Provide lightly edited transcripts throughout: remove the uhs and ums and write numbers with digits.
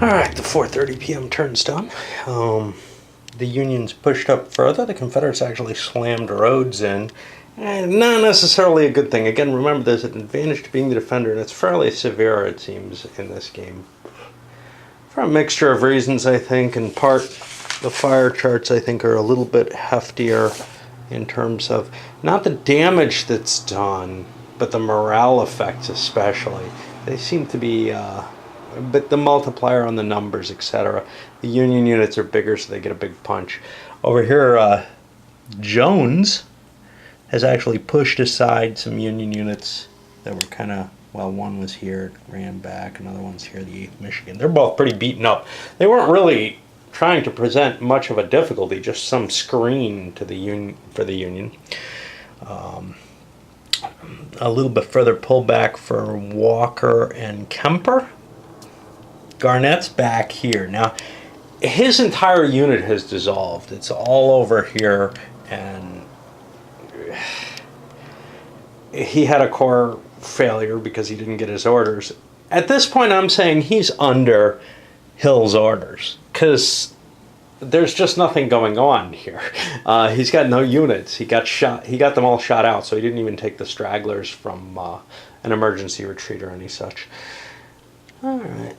Alright, the 4:30 p.m. turn's done. The Union's pushed up further. The Confederates actually slammed roads in. And not necessarily a good thing. Again, remember, there's an advantage to being the defender, and it's fairly severe, it seems, in this game. For a mixture of reasons, I think. In part, the fire charts, I think, are a little bit heftier in terms of not the damage that's done, but the morale effects especially. They seem to be... but the multiplier on the numbers, etc. The Union units are bigger, so they get a big punch. Over here, Jones has actually pushed aside some Union units that were kind of, well, one was here, ran back, another one's here, the 8th Michigan. They're both pretty beaten up. They weren't really trying to present much of a difficulty, just some screen to the Union. A little bit further pullback for Walker and Kemper. Garnett's back here. Now, his entire unit has dissolved. It's all over here, and he had a core failure because he didn't get his orders. At this point, I'm saying he's under Hill's orders because there's just nothing going on here. He's got no units. He got shot. He got them all shot out, so he didn't even take the stragglers from an emergency retreat or any such. All right.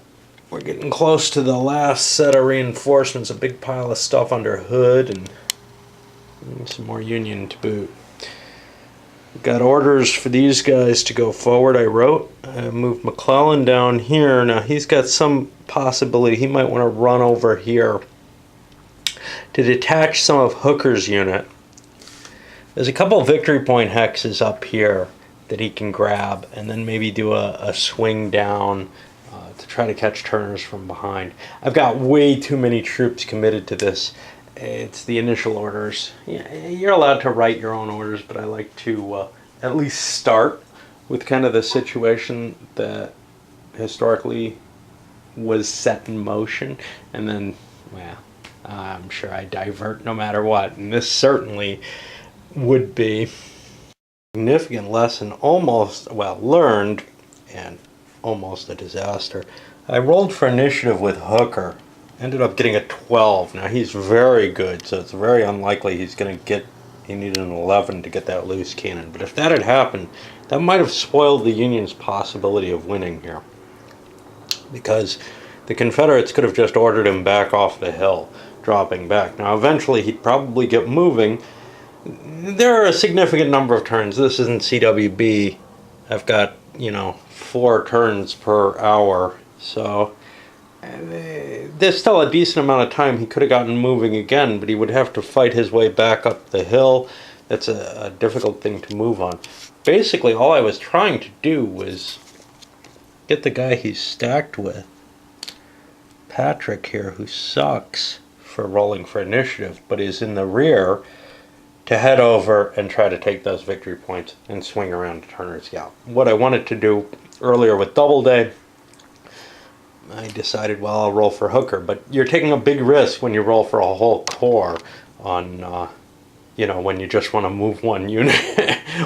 We're getting close to the last set of reinforcements, a big pile of stuff under Hood, and some more Union to boot. Got orders for these guys to go forward, I wrote. I moved McClellan down here. Now he's got some possibility. He might want to run over here to detach some of Hooker's unit. There's a couple of victory point hexes up here that he can grab, and then maybe do a swing down to try to catch Turner's from behind. I've got way too many troops committed to this. It's the initial orders. Yeah, you're allowed to write your own orders, but I like to at least start with kind of the situation that historically was set in motion, and then, well, I'm sure I divert no matter what, and this certainly would be a significant lesson, almost, well, learned, and almost a disaster. I rolled for initiative with Hooker. Ended up getting a 12. Now he's very good, so it's very unlikely he's going to get... He needed an 11 to get that loose cannon. But if that had happened, that might have spoiled the Union's possibility of winning here. Because the Confederates could have just ordered him back off the hill, dropping back. Now eventually he'd probably get moving. There are a significant number of turns. This isn't CWB. I've got, 4 turns per hour, so there's still a decent amount of time he could have gotten moving again, but he would have to fight his way back up the hill. That's a difficult thing to move on. Basically, all I was trying to do was get the guy he's stacked with, Patrick here, who sucks for rolling for initiative, but is in the rear, to head over and try to take those victory points and swing around to Turner's Gap. What I wanted to do earlier with Doubleday, I decided, well, I'll roll for Hooker, but you're taking a big risk when you roll for a whole corps on, when you just want to move one unit,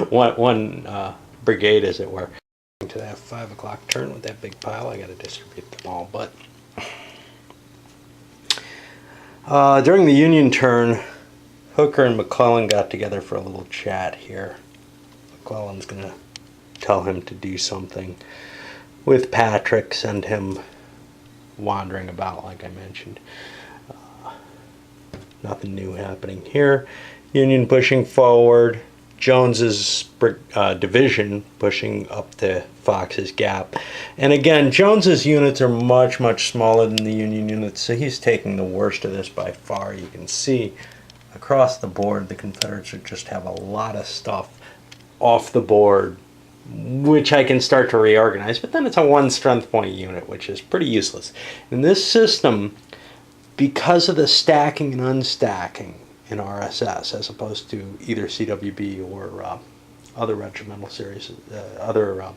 one brigade, as it were. To that 5 o'clock turn with that big pile, I got to distribute them all, but during the Union turn, Hooker and McClellan got together for a little chat here. McClellan's going to tell him to do something with Patrick, send him wandering about, like I mentioned. Nothing new happening here. Union pushing forward. Jones's division pushing up to Fox's Gap. And again, Jones's units are much, much smaller than the Union units, so he's taking the worst of this by far. You can see across the board, the Confederates would just have a lot of stuff off the board, which I can start to reorganize, but then it's a 1 strength point unit, which is pretty useless. In this system, because of the stacking and unstacking in RSS, as opposed to either CWB or other regimental series, other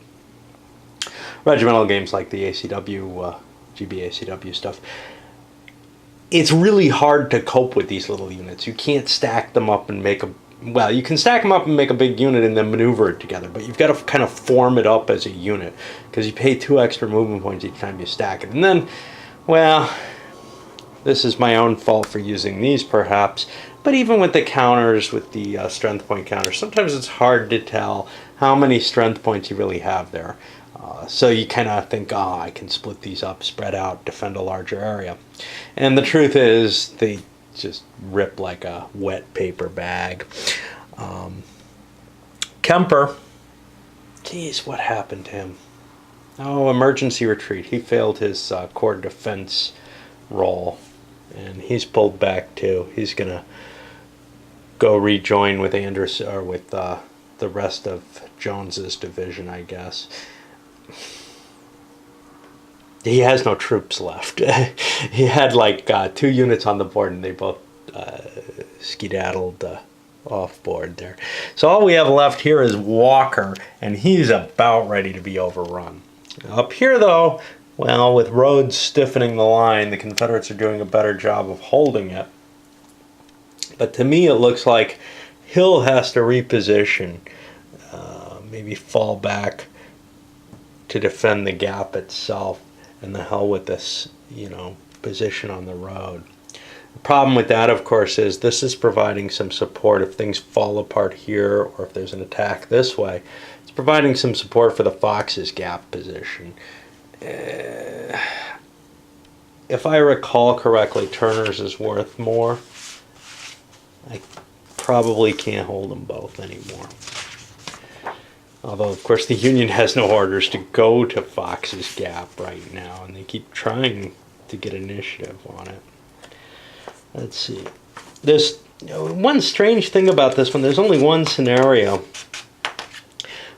regimental games like the ACW, GBACW stuff, it's really hard to cope with these little units. You can't stack them up and make a... Well, you can stack them up and make a big unit and then maneuver it together, but you've got to kind of form it up as a unit, because you pay 2 extra movement points each time you stack it. And then Well, this is my own fault for using these perhaps, but even with the counters, with the strength point counters, sometimes it's hard to tell how many strength points you really have there. So you kind of think, oh, I can split these up, spread out, defend a larger area. And the truth is, they just rip like a wet paper bag. Kemper, geez, what happened to him? Oh, emergency retreat. He failed his core defense role, and he's pulled back too. He's gonna go rejoin with Anderson, or with the rest of Jones's division, I guess. He has no troops left. He had like 2 units on the board, and they both skedaddled off board there. So all we have left here is Walker, and he's about ready to be overrun. Up here, though, well, with Rhodes stiffening the line, the Confederates are doing a better job of holding it. But to me, it looks like Hill has to reposition, maybe fall back to defend the gap itself, and the hell with this, position on the road. The problem with that, of course, is this is providing some support if things fall apart here, or if there's an attack this way. It's providing some support for the Fox's gap position. If I recall correctly, Turner's is worth more. I probably can't hold them both anymore. Although, of course, the Union has no orders to go to Fox's Gap right now, and they keep trying to get initiative on it. Let's see. There's one strange thing about this one. There's only one scenario.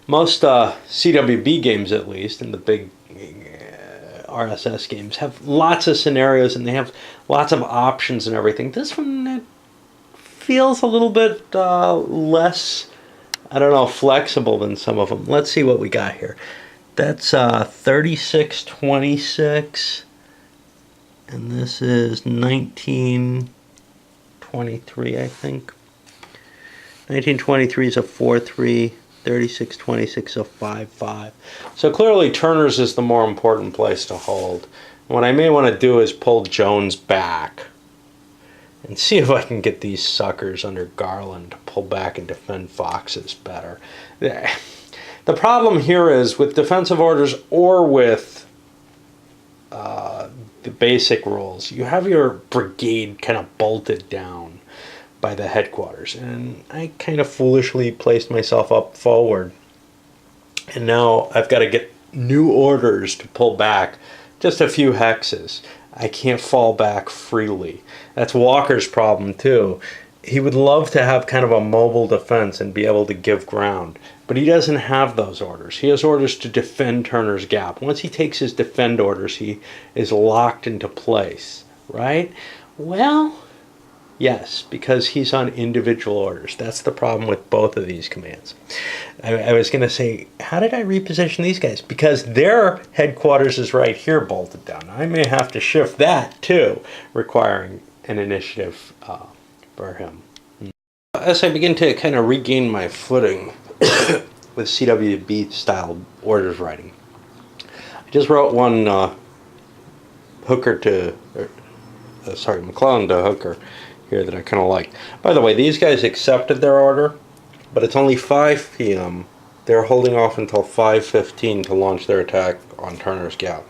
Most CWB games, at least, and the big RSS games, have lots of scenarios, and they have lots of options and everything. This one, it feels a little bit less, I don't know, flexible than some of them. Let's see what we got here. That's 3626, and this is 1923, I think. 1923 is a 4-3, 3626 a 5-5. So clearly Turner's is the more important place to hold. What I may want to do is pull Jones back and see if I can get these suckers under Garland to pull back and defend Fox's better. The problem here is with defensive orders or with the basic rules, you have your brigade kind of bolted down by the headquarters, and I kind of foolishly placed myself up forward, and now I've got to get new orders to pull back just a few hexes. I can't fall back freely. That's Walker's problem too. He would love to have kind of a mobile defense and be able to give ground, but he doesn't have those orders. He has orders to defend Turner's Gap. Once he takes his defend orders, he is locked into place, right? Well, yes, because he's on individual orders. That's the problem with both of these commands. I was going to say, how did I reposition these guys? Because their headquarters is right here bolted down. I may have to shift that too, requiring an initiative for him. As I begin to kind of regain my footing with CWB style orders writing, I just wrote one McClellan to Hooker here that I kind of like. By the way, these guys accepted their order, but it's only 5 p.m. They're holding off until 5:15 to launch their attack on Turner's Gap.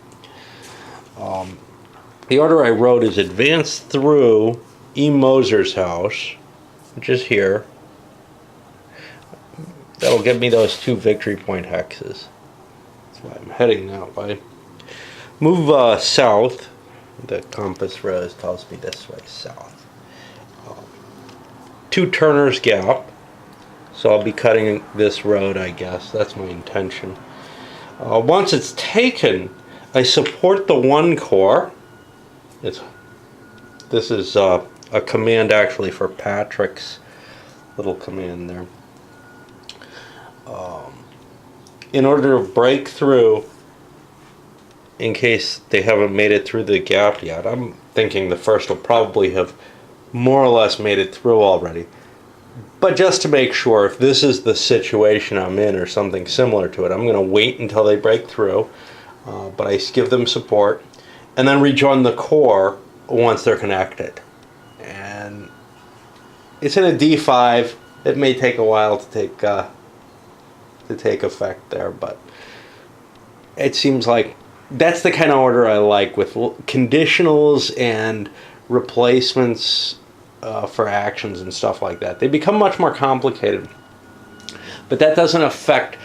The order I wrote is advance through E. Moser's house, which is here. That'll give me those 2 victory point hexes. That's why I'm heading that way. Move south. The compass rose tells me this way, south. To Turner's Gap. So I'll be cutting this road, I guess. That's my intention. Once it's taken, I support the 1 Corps. This is a command actually for Patrick's little command there. In order to break through, in case they haven't made it through the gap yet, I'm thinking the 1st will probably have more or less made it through already. But just to make sure, if this is the situation I'm in or something similar to it, I'm going to wait until they break through, but I give them support. and then rejoin the core once they're connected. And it's in a D5. It may take a while to take effect there, but it seems like that's the kind of order I like, with conditionals and replacements for actions and stuff like that. They become much more complicated, but that doesn't affect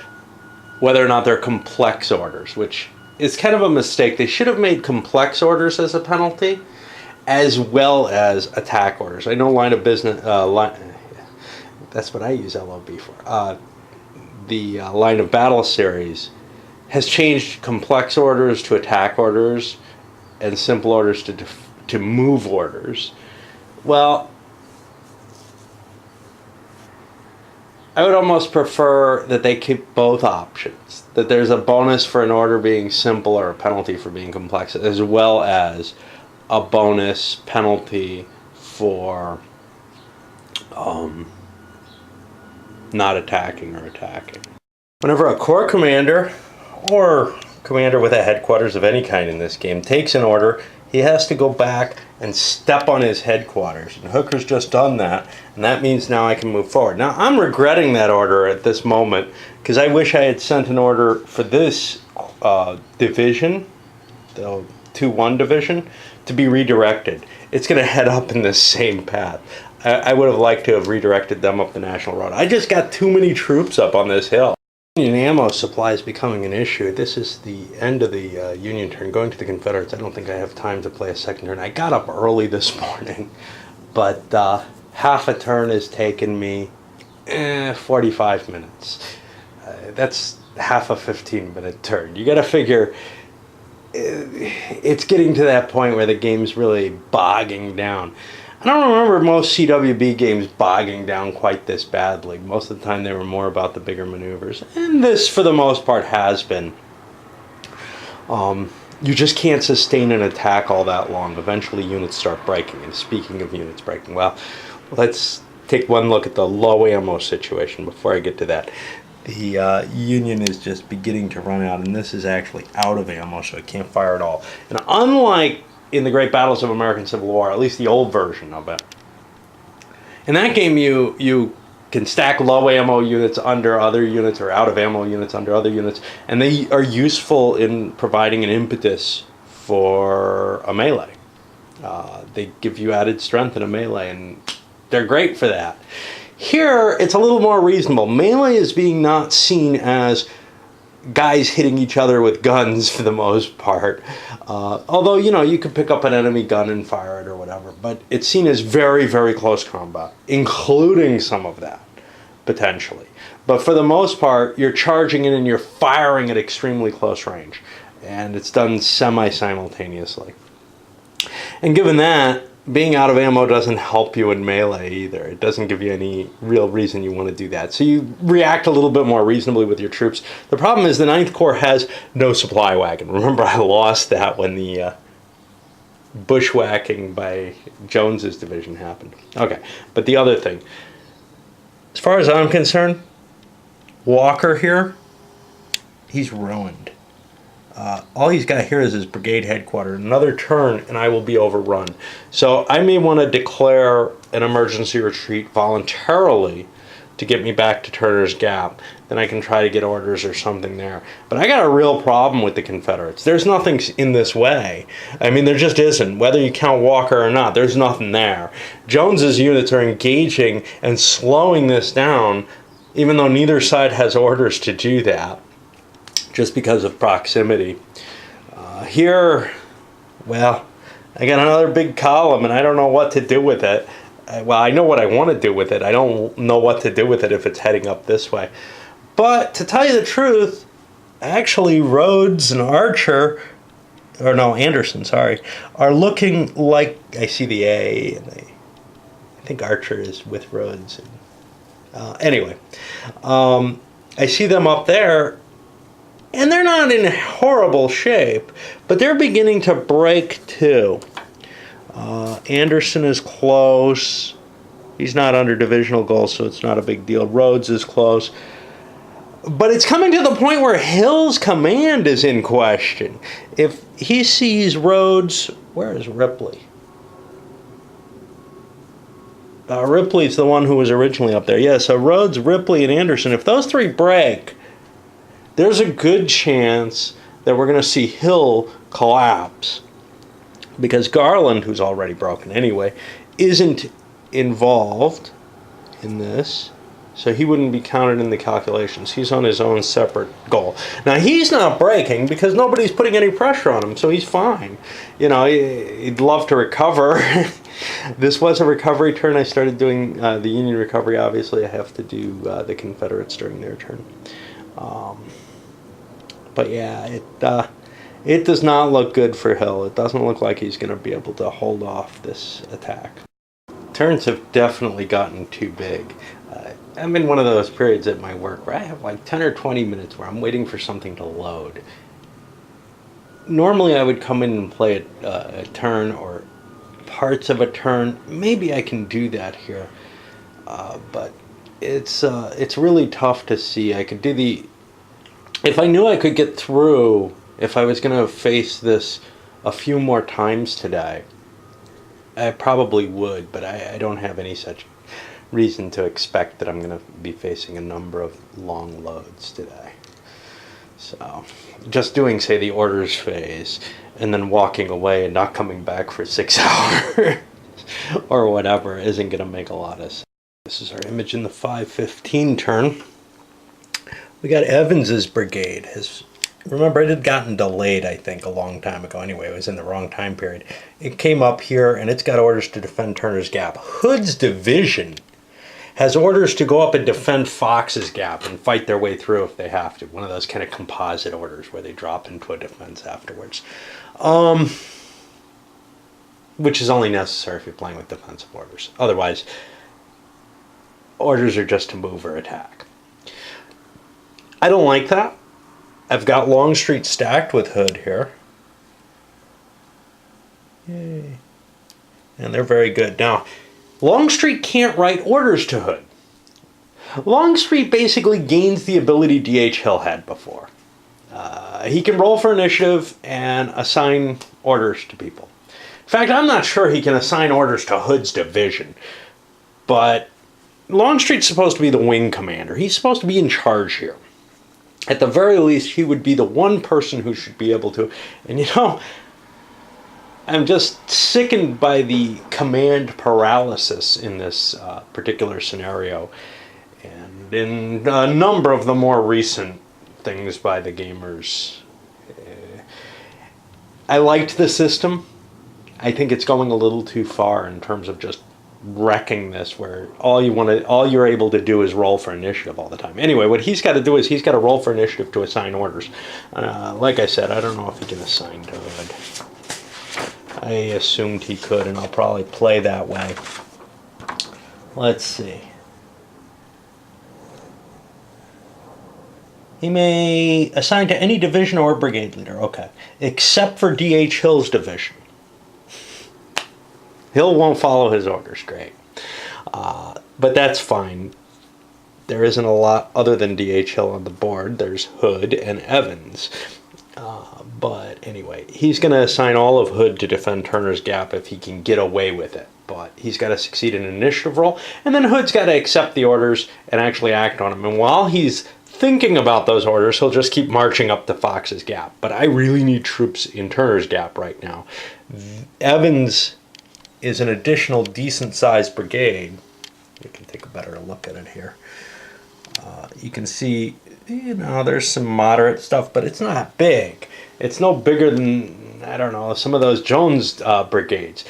whether or not they're complex orders, which is kind of a mistake. They should have made complex orders as a penalty, as well as attack orders. I know line of business, that's what I use LOB for. The line of battle series has changed complex orders to attack orders, and simple orders to move orders. Well, I would almost prefer that they keep both options. That there's a bonus for an order being simple or a penalty for being complex, as well as a bonus penalty for not attacking or attacking. Whenever a corps commander or commander with a headquarters of any kind in this game takes an order, he has to go back and step on his headquarters. And Hooker's just done that, and that means now I can move forward. Now, I'm regretting that order at this moment, because I wish I had sent an order for this division, the 2-1 division, to be redirected. It's going to head up in the same path. I would have liked to have redirected them up the National Road. I just got too many troops up on this hill. Union ammo supply is becoming an issue. This is the end of the Union turn. Going to the Confederates, I don't think I have time to play a second turn. I got up early this morning, but half a turn has taken me 45 minutes. That's half a 15-minute turn. You got to figure it's getting to that point where the game's really bogging down. I don't remember most CWB games bogging down quite this badly. Most of the time they were more about the bigger maneuvers. And this, for the most part, has been. You just can't sustain an attack all that long. Eventually units start breaking. And speaking of units breaking, well, let's take one look at the low ammo situation before I get to that. The Union is just beginning to run out, and this is actually out of ammo, so it can't fire at all. And unlike in the Great Battles of American Civil War, at least the old version of it, in that game you can stack low ammo units under other units, or out of ammo units under other units, and they are useful in providing an impetus for a melee. They give you added strength in a melee, and they're great for that. Here, it's a little more reasonable. Melee is being not seen as guys hitting each other with guns for the most part. Although, you know, you could pick up an enemy gun and fire it or whatever. But it's seen as very, very close combat, including some of that, potentially. But for the most part, you're charging in and you're firing at extremely close range. And it's done semi-simultaneously. And given that, being out of ammo doesn't help you in melee either. It doesn't give you any real reason you want to do that. So you react a little bit more reasonably with your troops. The problem is the 9th Corps has no supply wagon. Remember, I lost that when the bushwhacking by Jones's division happened. Okay, but the other thing, as far as I'm concerned, Walker here, he's ruined. All he's got here is his brigade headquarters. Another turn and I will be overrun. So I may want to declare an emergency retreat voluntarily to get me back to Turner's Gap. Then I can try to get orders or something there. But I got a real problem with the Confederates. There's nothing in this way. I mean, there just isn't. Whether you count Walker or not, there's nothing there. Jones's units are engaging and slowing this down, even though neither side has orders to do that, just because of proximity. Here, well, I got another big column and I don't know what to do with it. Well, I know what I want to do with it. I don't know what to do with it if it's heading up this way. But to tell you the truth, actually Rhodes and Archer, or no, Anderson, sorry, are looking like, I see the A, and I think Archer is with Rhodes. Anyway, I see them up there, and they're not in horrible shape, but they're beginning to break too. Anderson is close. He's not under divisional goals, so it's not a big deal. Rhodes is close. But it's coming to the point where Hill's command is in question. If he sees Rhodes, where is Ripley? Ripley's the one who was originally up there. Yeah, so Rhodes, Ripley, and Anderson, if those three break, there's a good chance that we're going to see Hill collapse. Because Garland, who's already broken anyway, isn't involved in this. So he wouldn't be counted in the calculations. He's on his own separate goal. Now, he's not breaking because nobody's putting any pressure on him, so he's fine. You know, he'd love to recover. This was a recovery turn. I started doing the Union recovery. Obviously, I have to do the Confederates during their turn. But yeah, it does not look good for Hill. It doesn't look like he's going to be able to hold off this attack. Turns have definitely gotten too big. I'm in one of those periods at my work where I have like 10 or 20 minutes where I'm waiting for something to load. Normally I would come in and play a turn or parts of a turn. Maybe I can do that here. But it's really tough to see. I could do if I knew I could get through, if I was going to face this a few more times today, I probably would, but I don't have any such reason to expect that I'm going to be facing a number of long loads today. So just doing, say, the orders phase and then walking away and not coming back for 6 hours or whatever isn't going to make a lot of sense. This is our image in the 5:15 turn. We got Evans's brigade. Remember, it had gotten delayed, I think, a long time ago. Anyway, it was in the wrong time period. It came up here, and it's got orders to defend Turner's Gap. Hood's division has orders to go up and defend Fox's Gap and fight their way through if they have to. One of those kind of composite orders where they drop into a defense afterwards. Which is only necessary if you're playing with defensive orders. Otherwise, orders are just to move or attack. I don't like that. I've got Longstreet stacked with Hood here. Yay. And they're very good. Now, Longstreet can't write orders to Hood. Longstreet basically gains the ability D.H. Hill had before. He can roll for initiative and assign orders to people. In fact, I'm not sure he can assign orders to Hood's division. But Longstreet's supposed to be the wing commander. He's supposed to be in charge here. At the very least, he would be the one person who should be able to. And you know, I'm just sickened by the command paralysis in this particular scenario. And in a number of the more recent things by the gamers. I liked the system. I think it's going a little too far in terms of just wrecking this, where all you're able to do is roll for initiative all the time. Anyway, what he's got to do is he's got to roll for initiative to assign orders. Like I said, I don't know if he can assign to Hood. I assumed he could, and I'll probably play that way. Let's see. He may assign to any division or brigade leader. Okay. Except for D.H. Hill's division. Hill won't follow his orders. Great. But that's fine. There isn't a lot other than D.H. Hill on the board. There's Hood and Evans. But anyway, he's going to assign all of Hood to defend Turner's Gap if he can get away with it. But he's got to succeed in an initiative roll. And then Hood's got to accept the orders and actually act on them. And while he's thinking about those orders, he'll just keep marching up to Fox's Gap. But I really need troops in Turner's Gap right now. Evans is an additional decent-sized brigade. You can take a better look at it here. You can see, you know, there's some moderate stuff, but it's not big. It's no bigger than, I don't know, some of those Jones brigades.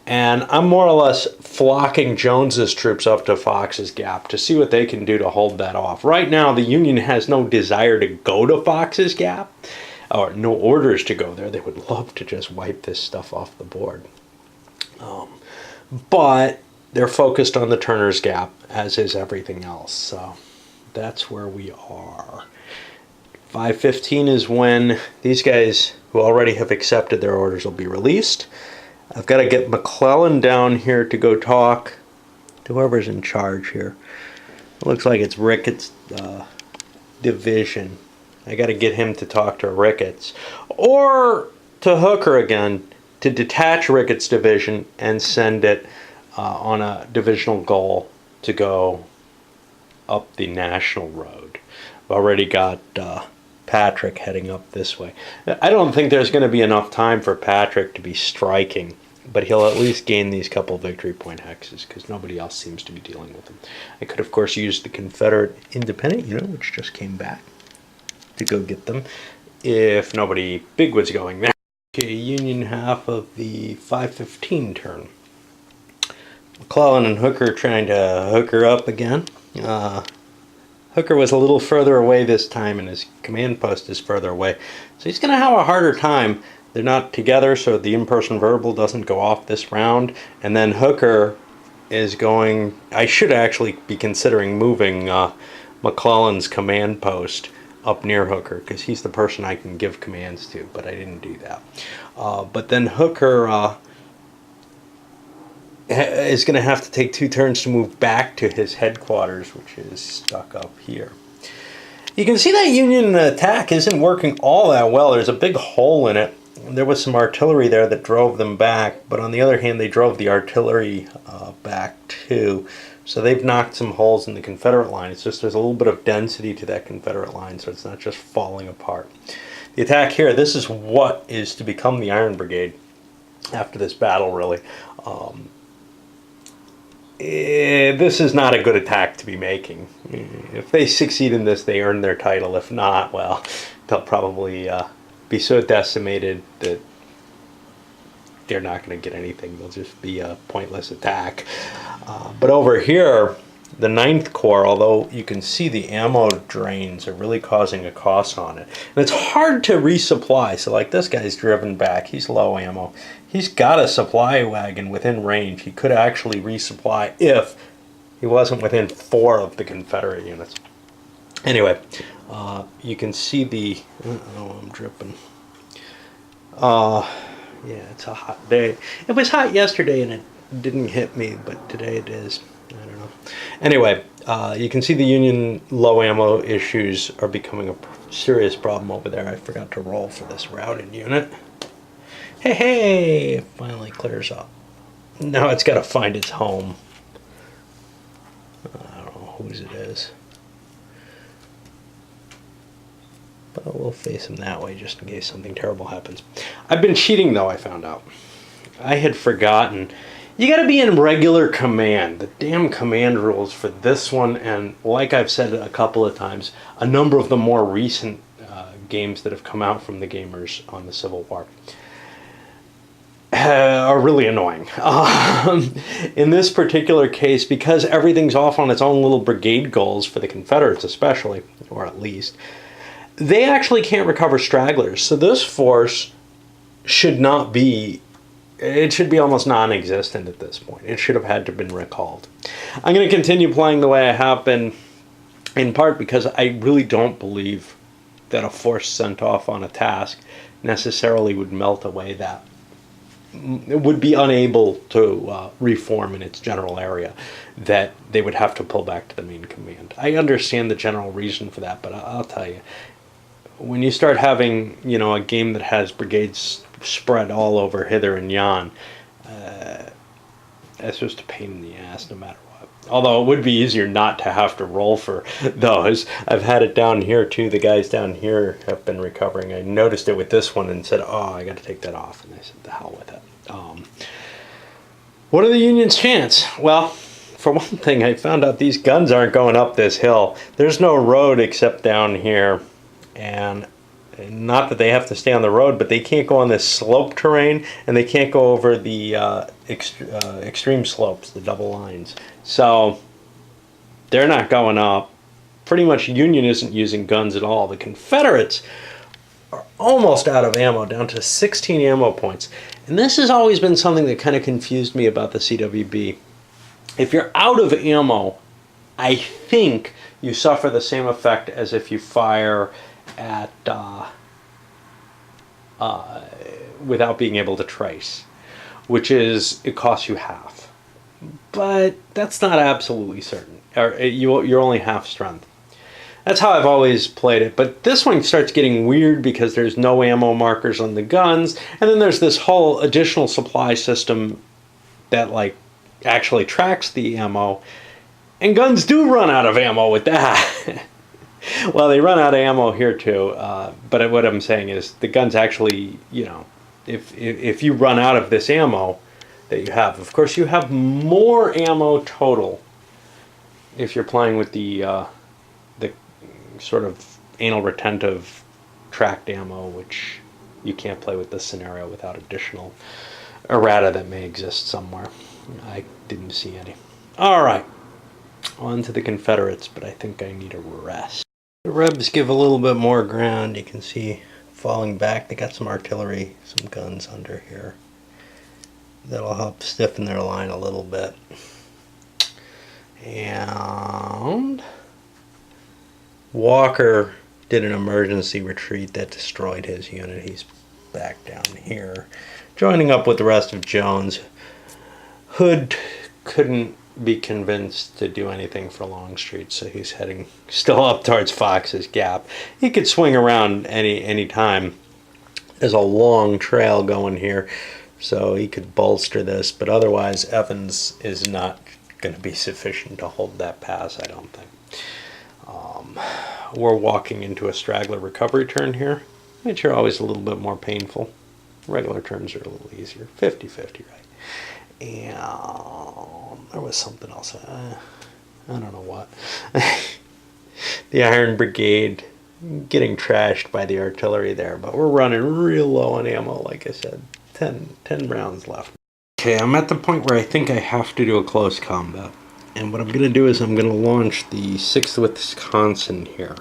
And I'm more or less flocking Jones's troops up to Fox's Gap to see what they can do to hold that off. Right now, the Union has no desire to go to Fox's Gap, or no orders to go there. They would love to just wipe this stuff off the board. But they're focused on the Turner's Gap, as is everything else. So that's where we are. 5:15 is when these guys who already have accepted their orders will be released. I've got to get McClellan down here to go talk to whoever's in charge here. It looks like it's Ricketts. division. I got to get him to talk to Ricketts. Or to Hooker again, to detach Ricketts' division and send it on a divisional goal to go up the national road. I've already got Patrick heading up this way. I don't think there's going to be enough time for Patrick to be striking, but he'll at least gain these couple victory point hexes because nobody else seems to be dealing with them. I could, of course, use the Confederate Independent Unit, which just came back, to go get them if nobody big was going there. Okay, Union half of the 5:15 turn. McClellan and Hooker trying to hooker up again. Hooker was a little further away this time, and his command post is further away. So he's going to have a harder time. They're not together, so the in-person verbal doesn't go off this round. And then Hooker is going... I should actually be considering moving McClellan's command post up near Hooker, because he's the person I can give commands to, but I didn't do that. But then Hooker is going to have to take 2 turns to move back to his headquarters, which is stuck up here. You can see that Union attack isn't working all that well. There's a big hole in it. There was some artillery there that drove them back, but on the other hand, they drove the artillery back too. So they've knocked some holes in the Confederate line. It's just there's a little bit of density to that Confederate line, so it's not just falling apart. The attack here, this is what is to become the Iron Brigade after this battle, really. This is not a good attack to be making. If they succeed in this, they earn their title. If not, well, they'll probably be so decimated that they're not going to get anything. They'll just be a pointless attack. But over here, the 9th Corps, although you can see the ammo drains are really causing a cost on it. And it's hard to resupply. So like this guy's driven back. He's low ammo. He's got a supply wagon within range. He could actually resupply if he wasn't within 4 of the Confederate units. Anyway, you can see the... Oh, I'm dripping. Yeah, it's a hot day. It was hot yesterday and it didn't hit me, but today it is. I don't know. Anyway, you can see the Union low ammo issues are becoming a serious problem over there. I forgot to roll for this routed unit. Hey, it finally clears up. Now it's got to find its home. I don't know whose it is. But we'll face him that way just in case something terrible happens. I've been cheating though, I found out. I had forgotten. You gotta be in regular command. The damn command rules for this one, and like I've said a couple of times, a number of the more recent games that have come out from the gamers on the Civil War are really annoying. In this particular case, because everything's off on its own little brigade goals for the Confederates especially, or at least, they actually can't recover stragglers. So this force should not be, it should be almost non-existent at this point. It should have had to have been recalled. I'm going to continue playing the way I have been, in part because I really don't believe that a force sent off on a task necessarily would melt away that. It would be unable to reform in its general area, that they would have to pull back to the main command. I understand the general reason for that, but I'll tell you, when you start having, you know, a game that has brigades spread all over hither and yon, it's just a pain in the ass no matter what. Although it would be easier not to have to roll for those. I've had it down here too. The guys down here have been recovering. I noticed it with this one and said, oh, I got to take that off. And I said, the hell with it. What are the Union's chance? Well, for one thing, I found out these guns aren't going up this hill. There's no road except down here. And not that they have to stay on the road, but they can't go on this slope terrain, and they can't go over the extreme slopes, the double lines. So they're not going up. Pretty much Union isn't using guns at all. The Confederates are almost out of ammo, down to 16 ammo points. And this has always been something that kind of confused me about the CWB. If you're out of ammo, I think you suffer the same effect as if you fire at without being able to trace, which is it costs you half. But that's not absolutely certain. You're only half strength. That's how I've always played it. But this one starts getting weird because there's no ammo markers on the guns, and then there's this whole additional supply system that like actually tracks the ammo, and guns do run out of ammo with that. Well, they run out of ammo here too, but what I'm saying is the guns actually, you know, if you run out of this ammo that you have, of course you have more ammo total if you're playing with the sort of anal retentive tracked ammo, which you can't play with this scenario without additional errata that may exist somewhere. I didn't see any. All right, on to the Confederates, but I think I need a rest. The Rebs give a little bit more ground. You can see falling back. They got some artillery, some guns under here. That'll help stiffen their line a little bit. And Walker did an emergency retreat that destroyed his unit. He's back down here, joining up with the rest of Jones. Hood couldn't be convinced to do anything for Longstreet, so he's heading still up towards Fox's Gap. He could swing around any time. There's a long trail going here, so he could bolster this, but otherwise Evans is not going to be sufficient to hold that pass, I don't think. We're walking into a straggler recovery turn here, which are always a little bit more painful. Regular turns are a little easier. 50-50, right? And there was something else. I don't know what. The Iron Brigade getting trashed by the artillery there, but we're running real low on ammo, like I said. 10 rounds left. Okay, I'm at the point where I think I have to do a close combat. And what I'm going to do is I'm going to launch the 6th Wisconsin here.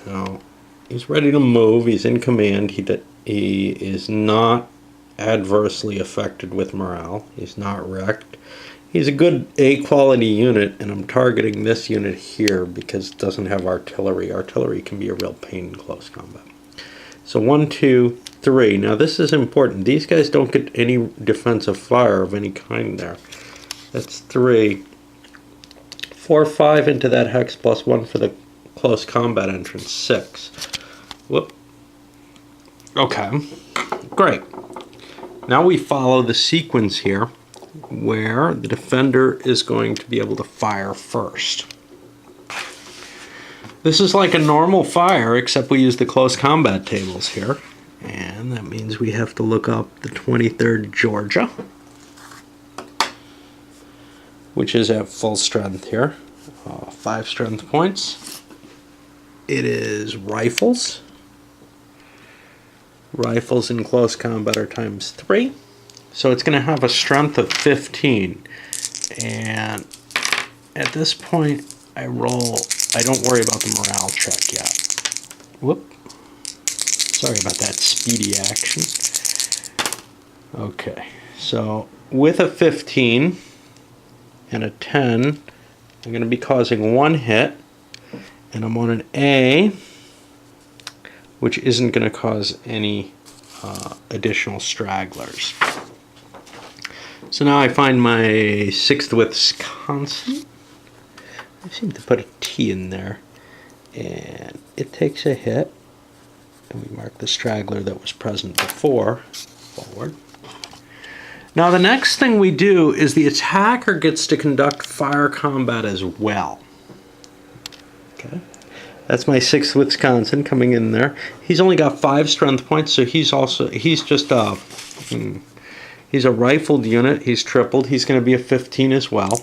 Now, he's ready to move. He's in command. He is not adversely affected with morale. He's not wrecked. He's a good A-quality unit, and I'm targeting this unit here because it doesn't have artillery. Artillery can be a real pain in close combat. So 1, 2, 3. Now this is important. These guys don't get any defensive fire of any kind there. That's 3. 4, 5 into that hex plus 1 for the close combat entrance. 6. Whoop. Okay. Great. Now we follow the sequence here where the defender is going to be able to fire first. This is like a normal fire, except we use the close combat tables here. And that means we have to look up the 23rd Georgia, which is at full strength here. 5 strength points. It is rifles. Rifles in close combat are times 3. So it's going to have a strength of 15. And at this point, I don't worry about the morale check yet. Whoop. Sorry about that speedy action. Okay, so with a 15 and a 10, I'm going to be causing 1 hit. And I'm on an A, which isn't going to cause any additional stragglers. So now I find my 6th Wisconsin. I seem to put a T in there. And it takes a hit. And we mark the straggler that was present before. Forward. Now the next thing we do is the attacker gets to conduct fire combat as well. Okay. That's my 6th Wisconsin coming in there. He's only got 5 strength points, so he's just he's a rifled unit. He's tripled. He's going to be a 15 as well.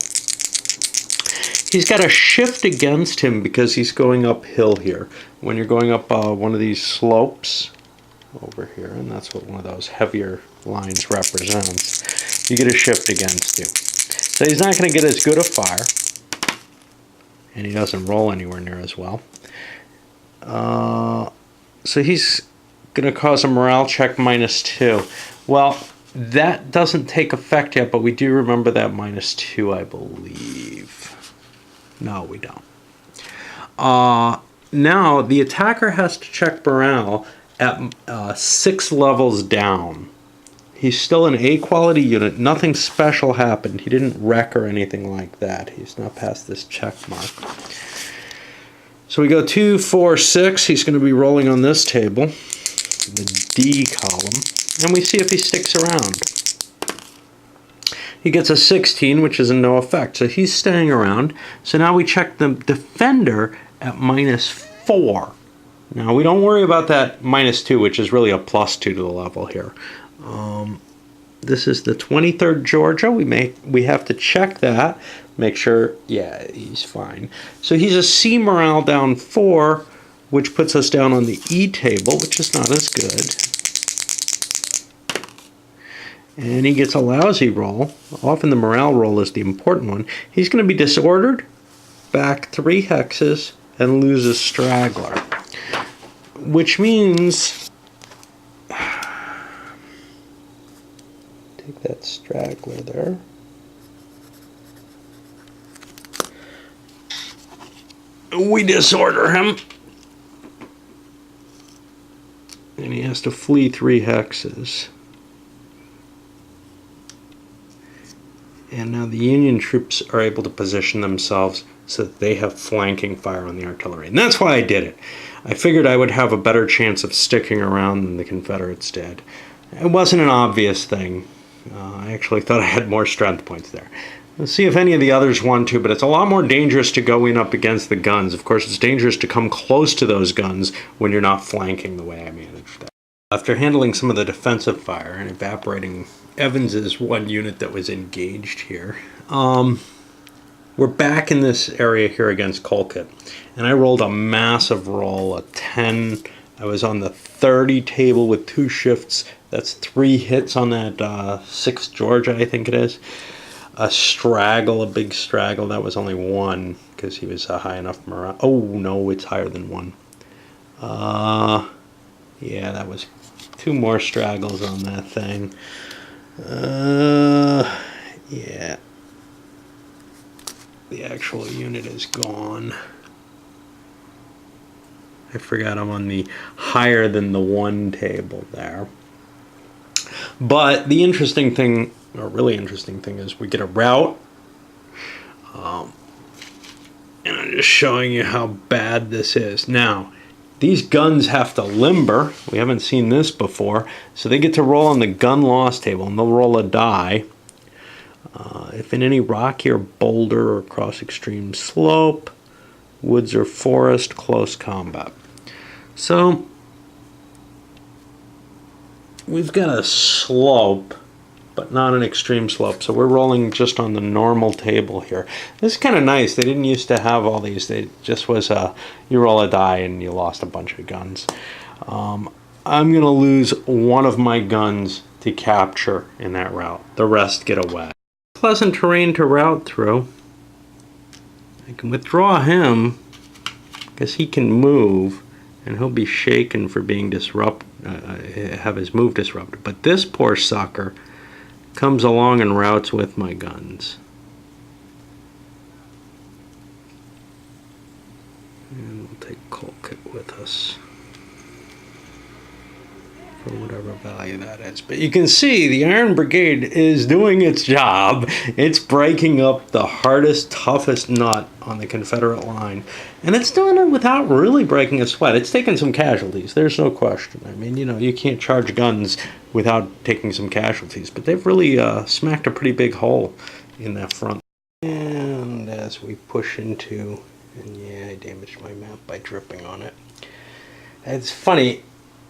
He's got a shift against him because he's going uphill here. When you're going up one of these slopes over here, and that's what one of those heavier lines represents, you get a shift against you. So he's not going to get as good a fire, and he doesn't roll anywhere near as well. So he's going to cause a morale check -2. Well, that doesn't take effect yet, but we do remember that -2, I believe. No, we don't. Now, the attacker has to check morale at 6 levels down. He's still an A-quality unit. Nothing special happened. He didn't wreck or anything like that. He's not past this check mark. So we go 2, 4, 6. He's going to be rolling on this table, the D column, and we see if he sticks around. He gets a 16, which is a no effect, so he's staying around. So now we check the defender at -4. Now we don't worry about that -2, which is really a +2 to the level here. This is the 23rd Georgia. We have to check that, make sure, yeah, he's fine. So he's a C morale down 4, which puts us down on the E table, which is not as good. And he gets a lousy roll. Often the morale roll is the important one. He's going to be disordered, back 3 hexes, and loses straggler. Which means, take that straggler there. We disorder him. And he has to flee 3 hexes. And now the Union troops are able to position themselves so that they have flanking fire on the artillery. And that's why I did it. I figured I would have a better chance of sticking around than the Confederates did. It wasn't an obvious thing. I actually thought I had more strength points there. Let's see if any of the others want to, but it's a lot more dangerous to go in up against the guns. Of course, it's dangerous to come close to those guns when you're not flanking the way I managed that. After handling some of the defensive fire and evaporating Evans's one unit that was engaged here, we're back in this area here against Colquitt. And I rolled a massive roll, a 10. I was on the 30 table with 2 shifts. That's 3 hits on that 6th Georgia, I think it is. A big straggle. That was only 1 because he was a high enough morale. Oh, no, it's higher than 1. Yeah, that was 2 more straggles on that thing. Yeah. The actual unit is gone. I forgot I'm on the higher than the 1 table there. But the interesting thing, or really interesting thing, is we get a rout. And I'm just showing you how bad this is. Now, these guns have to limber. We haven't seen this before. So they get to roll on the gun loss table, and they'll roll a die. If in any rocky or boulder or cross extreme slope, woods or forest, close combat. So we've got a slope, but not an extreme slope. So we're rolling just on the normal table here. This is kind of nice. They didn't used to have all these. They just was you roll a die and you lost a bunch of guns. I'm going to lose one of my guns to capture in that route. The rest get away. Pleasant terrain to route through. I can withdraw him because he can move and he'll be shaken for being have his move disrupted. But this poor sucker comes along and routes with my guns. And we'll take Colquitt with us for whatever value that is. But you can see the Iron Brigade is doing its job. It's breaking up the hardest, toughest nut on the Confederate line. And it's doing it without really breaking a sweat. It's taken some casualties. There's no question. I mean, you can't charge guns without taking some casualties. But they've really smacked a pretty big hole in that front. And as we push into... And yeah, I damaged my map by dripping on it. It's funny.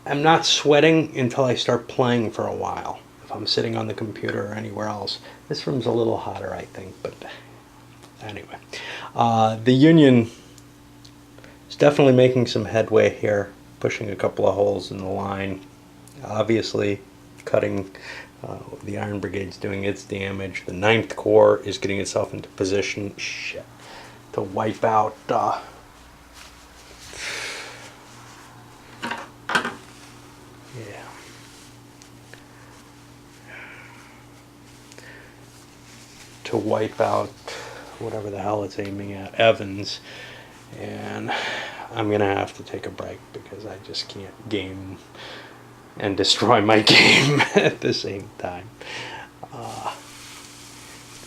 I'm not sweating until I start playing for a while. If I'm sitting on the computer or anywhere else. This room's a little hotter, I think, but anyway. The Union is definitely making some headway here, pushing a couple of holes in the line. Obviously, cutting, the Iron Brigade's doing its damage. The 9th Corps is getting itself into position, to wipe out to wipe out whatever the hell it's aiming at, Evans. And I'm going to have to take a break because I just can't game and destroy my game at the same time.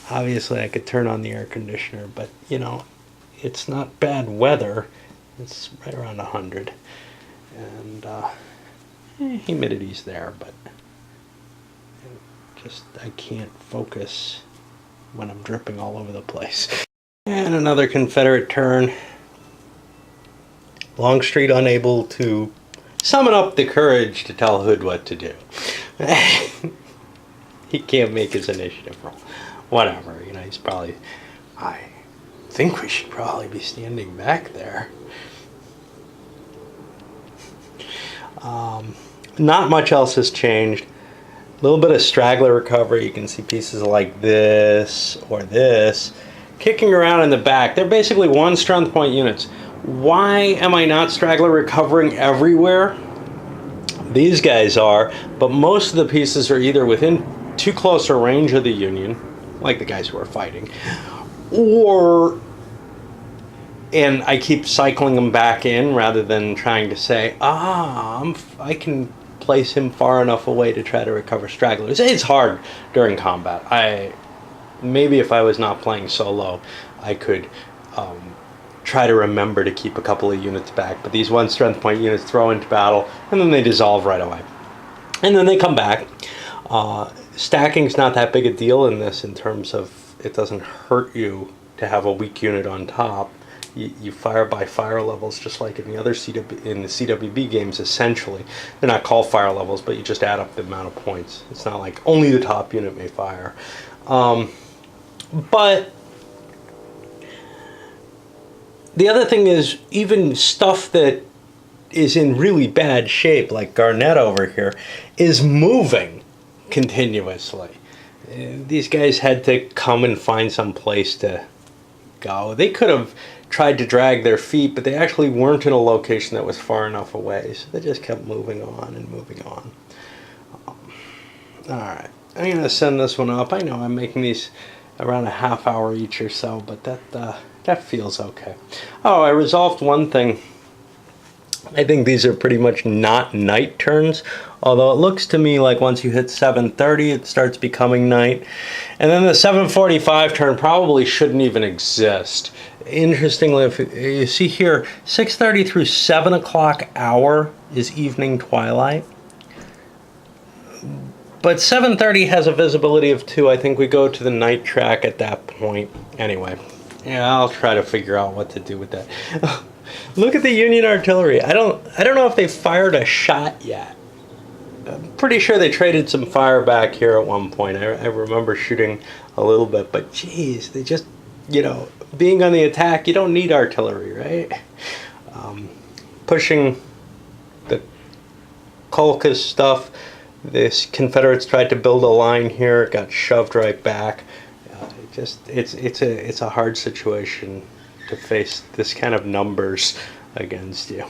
Obviously, I could turn on the air conditioner, but, it's not bad weather. It's right around 100. And humidity's there, but just I can't focus when I'm dripping all over the place. And another Confederate turn. Longstreet unable to summon up the courage to tell Hood what to do. He can't make his initiative roll. Whatever, you know, he's probably... I think we should probably be standing back there. Not much else has changed. A little bit of straggler recovery. You can see pieces like this or this kicking around in the back. They're basically 1 strength point units. Why am I not straggler recovering everywhere? These guys are, but most of the pieces are either within too close a range of the Union, like the guys who are fighting, or, and I keep cycling them back in rather than trying to say, I can place him far enough away to try to recover stragglers. It's hard during combat. Maybe if I was not playing solo, I could try to remember to keep a couple of units back, but these 1 strength point units throw into battle, and then they dissolve right away. And then they come back. Stacking's not that big a deal in this in terms of it doesn't hurt you to have a weak unit on top. You fire by fire levels just like in the other in the CWB games, essentially. They're not called fire levels, but you just add up the amount of points. It's not like only the top unit may fire. But the other thing is, even stuff that is in really bad shape, like Garnett over here, is moving continuously. These guys had to come and find some place to go. They could have tried to drag their feet, but they actually weren't in a location that was far enough away, so they just kept moving on and moving on. Alright, I'm going to send this one up. I know I'm making these around a half hour each or so, but that feels okay. Oh, I resolved one thing. I think these are pretty much not night turns, although it looks to me like once you hit 7:30 it starts becoming night. And then the 7:45 turn probably shouldn't even exist. Interestingly, if you see here, 6:30 through 7 o'clock hour is evening twilight. But 7:30 has a visibility of 2. I think we go to the night track at that point. Anyway, yeah, I'll try to figure out what to do with that. Look at the Union artillery. I don't know if they fired a shot yet. I'm pretty sure they traded some fire back here at one point. I remember shooting a little bit, but geez, they just, you know, being on the attack, you don't need artillery, right? Pushing the Colchis stuff. The Confederates tried to build a line here. It got shoved right back. It's a hard situation to face this kind of numbers against you.